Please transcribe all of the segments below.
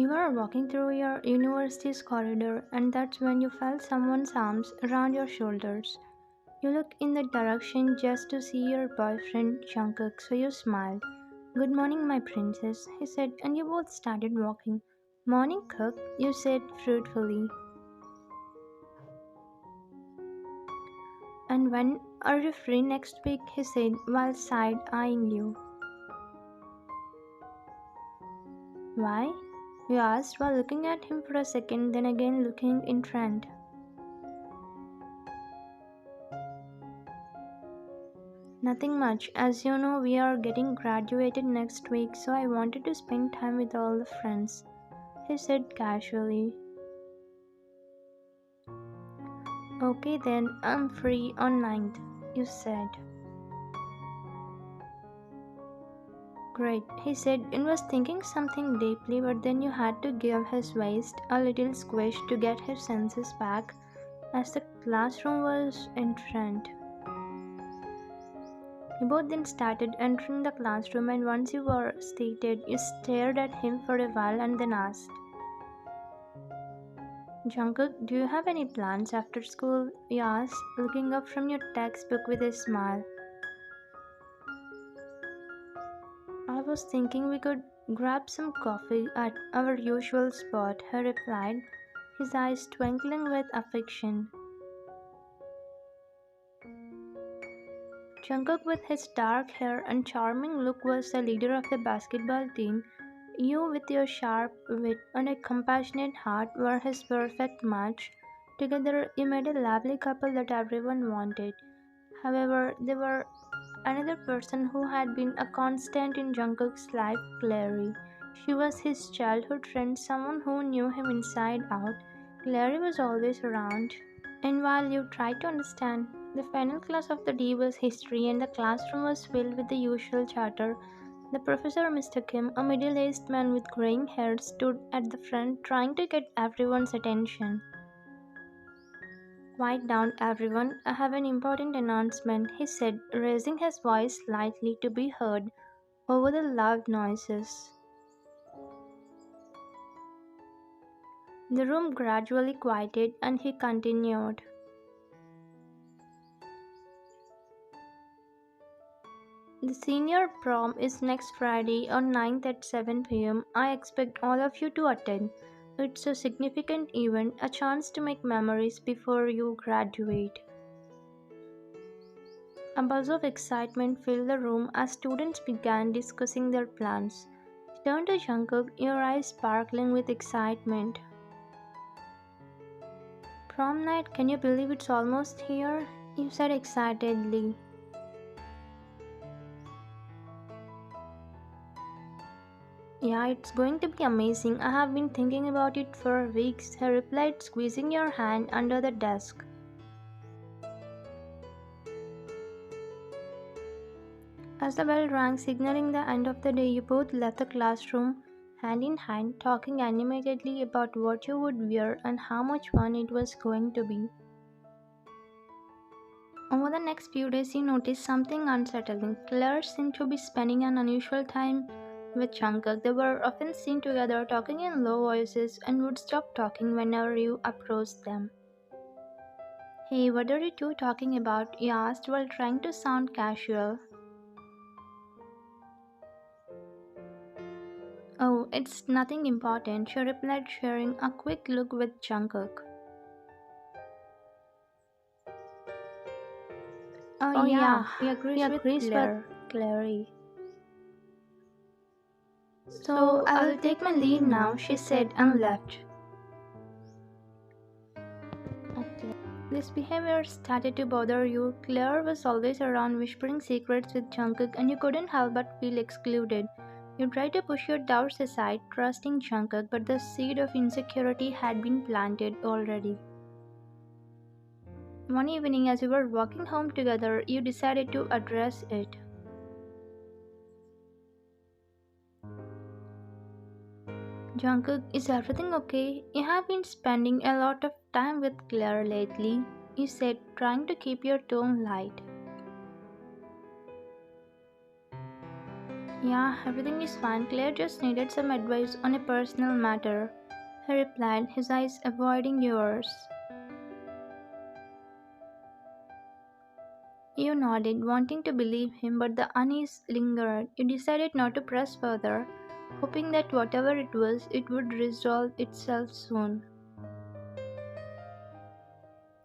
You were walking through your university's corridor, and that's when you felt someone's arms around your shoulders. You looked in that direction just to see your boyfriend, Jungkook, so you smiled. Good morning, my princess, he said, and you both started walking. Morning, Cook, you said fruitfully. And when are you free next week? He said while side eyeing you. Why? You asked while looking at him for a second, then again looking in front. Nothing much. As you know, we are getting graduated next week, so I wanted to spend time with all the friends, he said casually. Okay then, I'm free on 9th, you said. Great, he said and was thinking something deeply, but then you had to give his waist a little squish to get his senses back as the classroom was in front. You both then started entering the classroom, and once you were seated, you stared at him for a while and then asked, Jungkook, do you have any plans after school? You asked, looking up from your textbook with a smile. I was thinking we could grab some coffee at our usual spot, he replied, his eyes twinkling with affection. Jungkook, with his dark hair and charming look, was the leader of the basketball team. You, with your sharp wit and a compassionate heart, were his perfect match. Together, you made a lovely couple that everyone wanted. However, there were another person who had been a constant in Jungkook's life, Clary. She was his childhood friend, someone who knew him inside out. Clary was always around. And while you tried to understand, the final class of the day was history, and the classroom was filled with the usual chatter. The professor, Mr. Kim, a middle aged man with graying hair, stood at the front trying to get everyone's attention. Quiet down, everyone. I have an important announcement, he said, raising his voice slightly to be heard over the loud noises. The room gradually quieted, and he continued. The senior prom is next Friday on 9th at 7 p.m. I expect all of you to attend. It's a significant event, a chance to make memories before you graduate. A buzz of excitement filled the room as students began discussing their plans. He turned to Jungkook, your eyes sparkling with excitement. Prom night, can you believe it's almost here? You said excitedly. Yeah, it's going to be amazing. I have been thinking about it for weeks, he replied, squeezing your hand under the desk. As the bell rang, signaling the end of the day, you both left the classroom hand in hand, talking animatedly about what you would wear and how much fun it was going to be. Over the next few days, you noticed something unsettling. Claire seemed to be spending an unusual time with Jungkook. They were often seen together, talking in low voices, and would stop talking whenever you approached them. Hey, what are you two talking about? He asked while trying to sound casual. Oh, it's nothing important, she replied, sharing a quick look with Jungkook. Oh, Oh, yeah, yeah, he he agrees with agrees with Clary. So So I I will will take take my my leave leave now, now, she she said said, and and left. left. This behavior started to bother you. Claire was always around whispering secrets with Jungkook, and you couldn't help but feel excluded. You tried to push your doubts aside, trusting Jungkook, but the seed of insecurity had been planted already. One evening, as you were walking home together, you decided to address it. Jungkook, is everything okay? You have been spending a lot of time with Claire lately, you said, trying to keep your tone light. Yeah, everything is fine. Claire just needed some advice on a personal matter. He replied, his eyes avoiding yours. You nodded, wanting to believe him, but the unease lingered. You decided not to press further, hoping that whatever it was, it would resolve itself soon.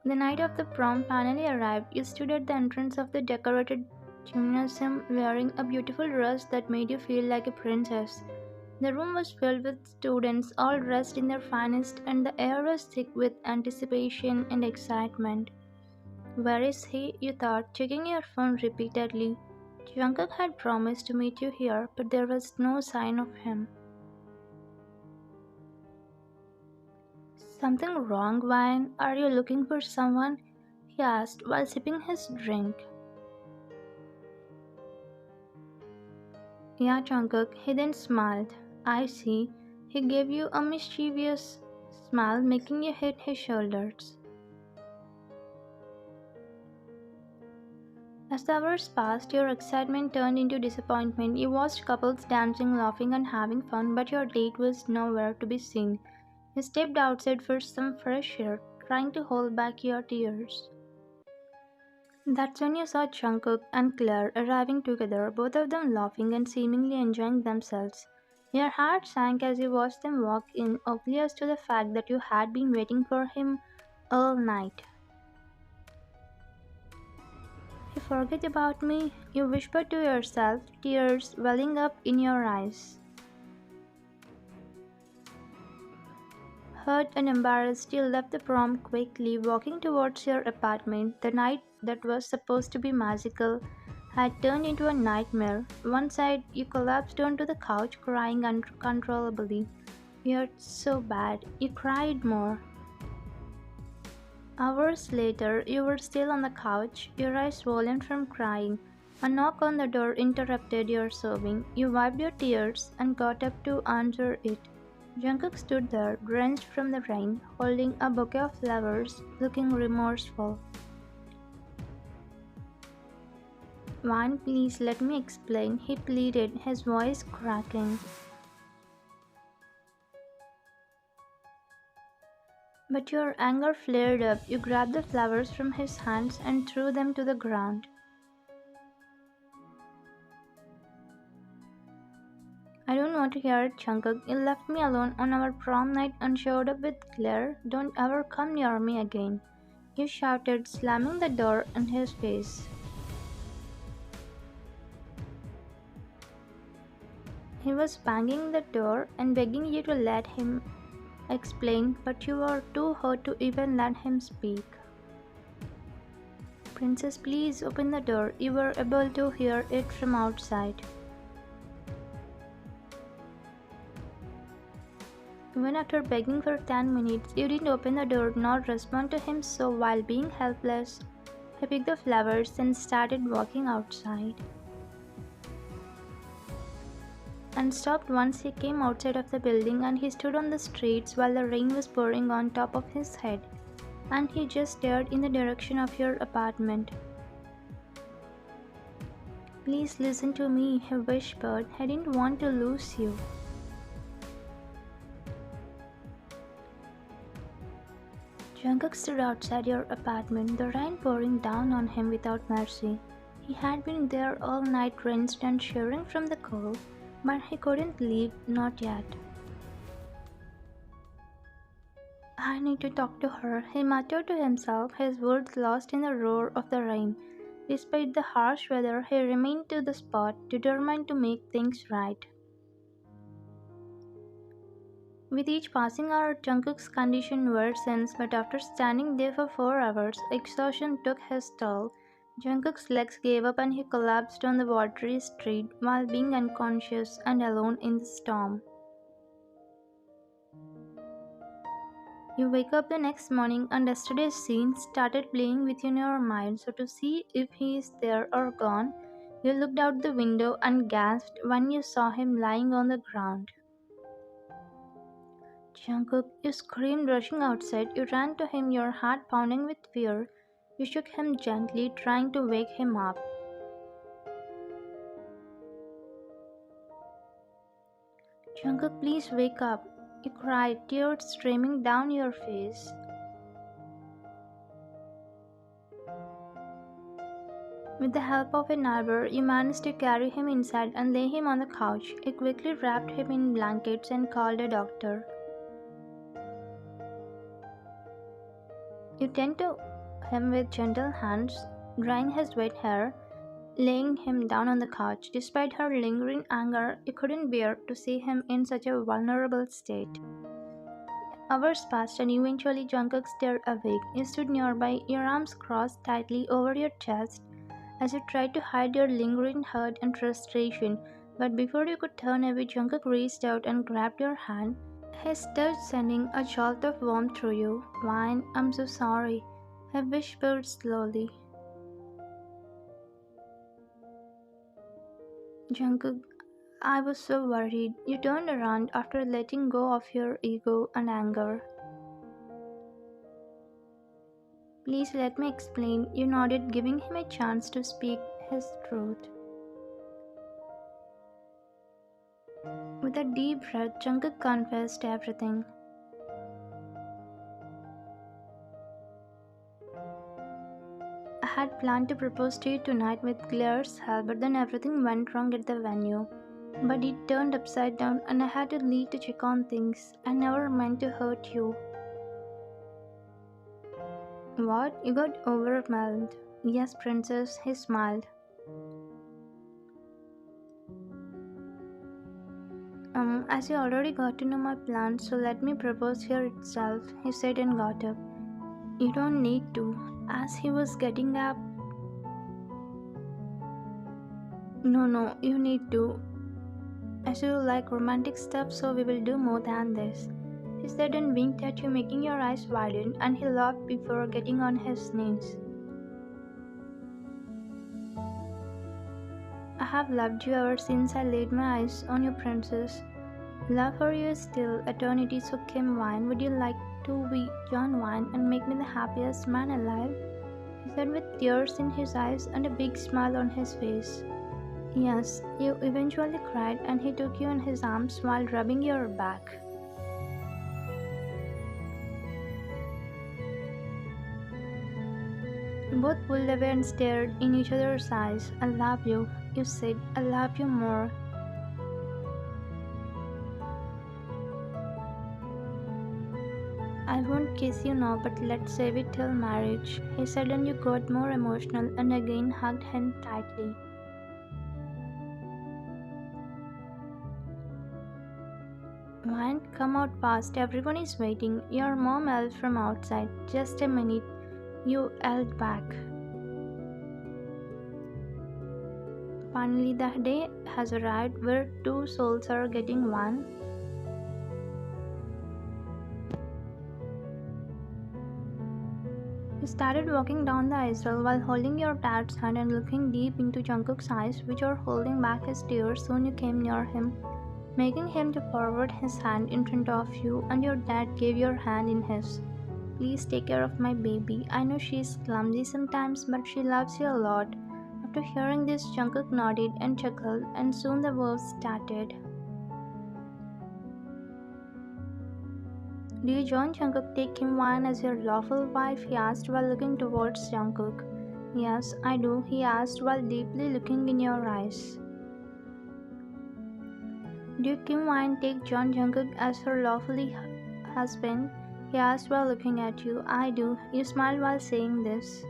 The night of the prom finally arrived. You stood at the entrance of the decorated gymnasium wearing a beautiful dress that made you feel like a princess. The room was filled with students, all dressed in their finest, and the air was thick with anticipation and excitement. Where is he? You thought, checking your phone repeatedly. Jungkook had promised to meet you here, but there was no sign of him. Something wrong, Wine? Are you looking for someone? He asked while sipping his drink. Yeah, Jungkook, he then smiled. I see. He gave you a mischievous smile, making you hit his shoulders. As the hours passed, your excitement turned into disappointment. You watched couples dancing, laughing, and having fun, but your date was nowhere to be seen. You stepped outside for some fresh air, trying to hold back your tears. That's when you saw Jungkook and Claire arriving together, both of them laughing and seemingly enjoying themselves. Your heart sank as you watched them walk in, oblivious to the fact that you had been waiting for him all night. You forget about me, you whispered to yourself, tears welling up in your eyes. Hurt and embarrassed, you left the prom quickly, walking towards your apartment. The night that was supposed to be magical had turned into a nightmare. One side, you collapsed onto the couch, crying uncontrollably. You're so bad. You cried more. Hours later, you were still on the couch, your eyes swollen from crying. A knock on the door interrupted your sobbing. You wiped your tears and got up to answer it. Jungkook stood there, drenched from the rain, holding a bouquet of flowers, looking remorseful. Wan, please let me explain, he pleaded, his voice cracking. But your anger flared up. You grabbed the flowers from his hands and threw them to the ground. I don't want to hear it, Jungkook. You left me alone on our prom night and showed up with Claire. Don't ever come near me again. You shouted, slamming the door in his face. He was banging the door and begging you to let him explain, but you were too hurt to even let him speak. Princess, please open the door. You were able to hear it from outside. Even after begging for 10 minutes, you didn't open the door nor respond to him, so while being helpless, he picked the flowers and started walking outside. And stopped once he came outside of the building, and he stood on the streets while the rain was pouring on top of his head, and he just stared in the direction of your apartment. Please listen to me, he whispered. I didn't want to lose you. Jungkook stood outside your apartment, the rain pouring down on him without mercy. He had been there all night, drenched and shivering from the cold, but he couldn't leave, not yet. I need to talk to her, he muttered to himself, his words lost in the roar of the rain. Despite the harsh weather, he remained to the spot, determined to make things right. With each passing hour, Jungkook's condition worsens, but after standing there for 4 hours, exhaustion took his toll. Jungkook's legs gave up and he collapsed on the watery street while being unconscious and alone in the storm. You wake up the next morning and yesterday's scene started playing within your mind, so to see if he is there or gone, you looked out the window and gasped when you saw him lying on the ground. Jungkook, you screamed rushing outside. You ran to him, your heart pounding with fear. You shook him gently, trying to wake him up. Jungkook, please wake up. You cried, tears streaming down your face. With the help of a neighbor, you managed to carry him inside and lay him on the couch. You quickly wrapped him in blankets and called a doctor. You tend to him with gentle hands, drying his wet hair, laying him down on the couch. Despite her lingering anger, you couldn't bear to see him in such a vulnerable state. Hours passed and eventually Jungkook stirred awake. You stood nearby, your arms crossed tightly over your chest as you tried to hide your lingering hurt and frustration. But before you could turn away, Jungkook reached out and grabbed your hand, his touch sending a jolt of warmth through you. "Wine, I'm so sorry," he whispered slowly. Jungkook, I was so worried. You turned around after letting go of your ego and anger. Please let me explain. You nodded, giving him a chance to speak his truth. With a deep breath, Jungkook confessed everything. I had planned to propose to you tonight with Claire's help, but then everything went wrong at the venue. But it turned upside down and I had to leave to check on things. I never meant to hurt you. What? You got overwhelmed? Yes, princess, he smiled. As you already got to know my plans, so let me propose here itself, he said and got up. You don't need to. As he was getting up, no, you need to. As you like romantic stuff, so we will do more than this. He said and winked at you, making your eyes widen, and he laughed before getting on his knees. I have loved you ever since I laid my eyes on you, princess. Love for you is still eternity, so Kim Wine, would you like to be John Wine and make me the happiest man alive? He said with tears in his eyes and a big smile on his face. Yes, you eventually cried and he took you in his arms while rubbing your back. Both pulled away and stared in each other's eyes. I love you, you said. I love you more. I won't kiss you now, but let's save it till marriage, he said, and you got more emotional and again hugged him tightly. Wine, come out fast, everyone is waiting. Your mom yelled from outside. Just a minute, you yelled back. Finally, the day has arrived where two souls are getting one. You started walking down the aisle while holding your dad's hand and looking deep into Jungkook's eyes, which were holding back his tears. Soon you came near him, making him to forward his hand in front of you, and your dad gave your hand in his. Please take care of my baby. I know she's clumsy sometimes, but she loves you a lot. After hearing this, Jungkook nodded and chuckled, and soon the vows started. Do you join Jungkook take Kim Wan as your lawful wife? He asked while looking towards Jungkook. Yes, I do, he asked while deeply looking in your eyes. Do Kim Wan take John Jungkook as her lawfully husband? He asked while looking at you. I do. You smiled while saying this.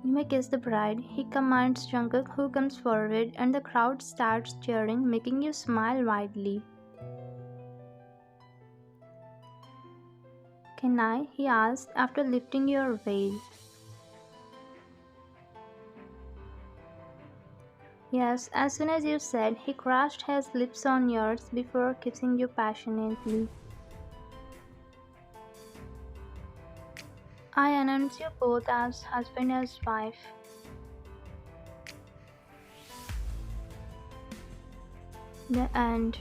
You may kiss the bride, he commands Jungkook, who comes forward, and the crowd starts cheering, making you smile widely. Can I? He asked after lifting your veil. Yes, as soon as you said, he crushed his lips on yours before kissing you passionately. I announce you both as husband and wife. The end.